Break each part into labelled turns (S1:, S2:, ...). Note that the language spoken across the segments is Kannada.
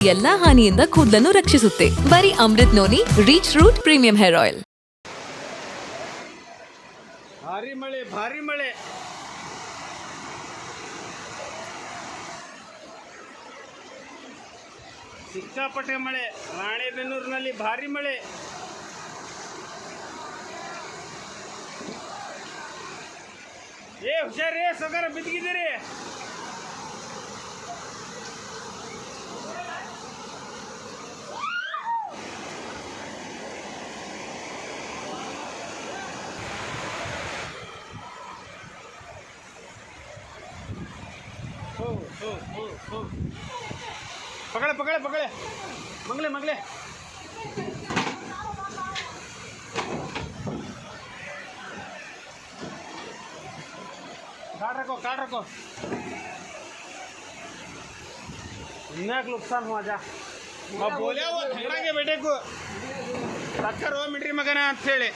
S1: ಎಲ್ಲಾ ಹಾನಿಯಿಂದ ಕೂದಲನ್ನು ರಕ್ಷಿಸುತ್ತೆ. ಬರೀ Amrut noni reach root premium hair oil.
S2: ಭಾರಿ ಮಳೆ ಸಿಕ್ಕಾಪಟ್ಟೆ ಮಳೆ. ರಾಣೆಬೆನ್ನೂರಿನಲ್ಲಿ ಭಾರಿ ಮಳೆ. ಹುಷಾರೇ ಸಗರ ಬಿದ್ದಿದ್ದೀರಿ. पकड़े पकड़े पकड़े मंगले मंगले काट रखो इन्ना नुकसान हुआ जा बोले वो झगड़ा के बेटे को टक्कर हो मिट्री मगना ಅಂತ ಹೇಳಿ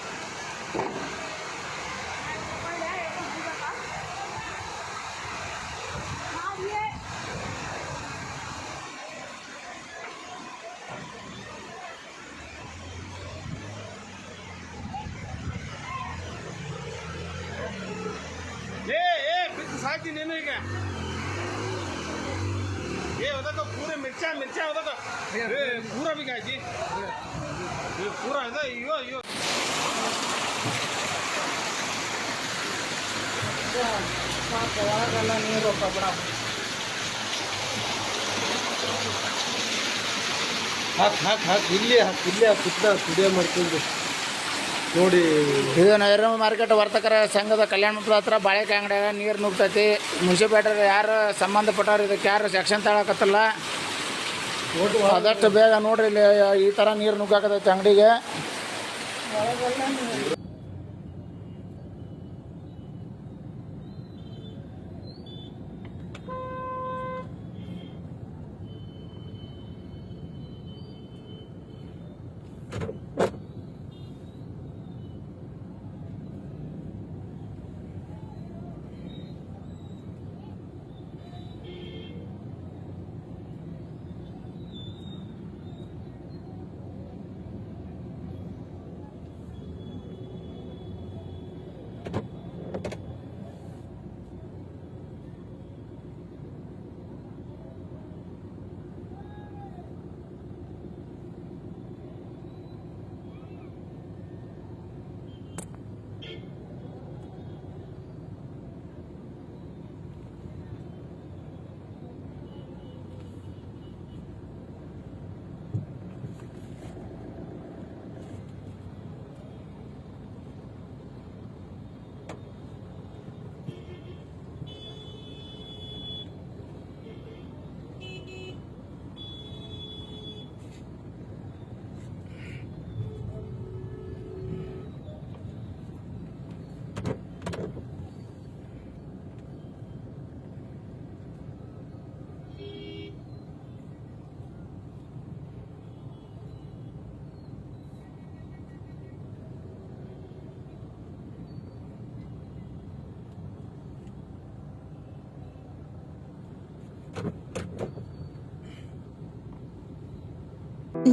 S2: साथी नहीं क्या ये होता तो पूरे मिर्चा होता तो पूरा भी खाई थी ये पूरा है यो यो ನೀರು ಕಬ್ಬಣ ಹಾಕಿ ಇಲ್ಲಿ ಕುತ್ತ ಕುಡಿಯೋ ಮಾಡ್ಕೊಂಡು ನೋಡಿ.
S3: ಇದು ನೈರ ಮಾರ್ಕೆಟ್ ವರ್ತಕರ ಸಂಘದ ಕಲ್ಯಾಣ ಮಂಟಪದ ಹತ್ರ ಬಾಳೆಕಾಯಿ ಅಂಗಡಿಯಾಗ ನೀರು ನುಗ್ತೈತಿ. ಮುನ್ಸಿಪಾಲ್ಟಿ ಯಾರು ಸಂಬಂಧಪಟ್ಟವ್ರು ಇದಕ್ಕೆ ಯಾರು ಸೆಕ್ಷನ್ ತಗೊಳಕತ್ತಲ್ಲ, ಆದಷ್ಟು ಬೇಗ ನೋಡ್ರಿ. ಇಲ್ಲಿ ಈ ಥರ ನೀರು ನುಗ್ಗಾಕತೈತಿ ಅಂಗಡಿಗೆ.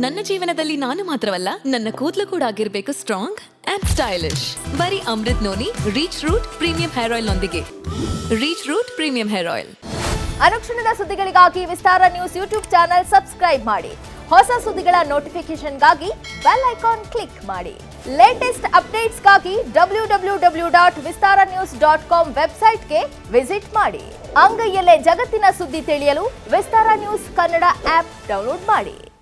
S1: ನನ್ನ ಜೀವನದಲ್ಲಿ ನಾನು ಮಾತ್ರವಲ್ಲ, ನನ್ನ ಕೂದಲು ಕೂಡ ಆಗಿರ್ಬೇಕು ಸ್ಟ್ರಾಂಗ್ ಅಂಡ್ ಸ್ಟೈಲಿಶ್. ಬರೀ Amrut noni reach root premium hair oil ನೊಂದಿಗೆ. Reach root premium hair oil.
S4: ಅನುಕ್ಷಣದ ಸುದ್ದಿಗಳಿಗಾಗಿ Vistara news YouTube channel subscribe ಮಾಡಿ. ಹೊಸ ಸುದ್ದಿಗಳ ನೋಟಿಫಿಕೇಶನ್ಗಾಗಿ ಬೆಲ್ ಐಕಾನ್ ಕ್ಲಿಕ್ ಮಾಡಿ. ಲೇಟೆಸ್ಟ್ ಅಪ್ಡೇಟ್ಸ್ಗಾಗಿ www.vistaranews.com ವೆಬ್ಸೈಟ್ಗೆ ವಿಸಿಟ್ ಮಾಡಿ. ಅಂಗೈಯಲ್ಲೇ ಜಗತ್ತಿನ ಸುದ್ದಿ ತಿಳಿಯಲು Vistara news Kannada app download ಮಾಡಿ.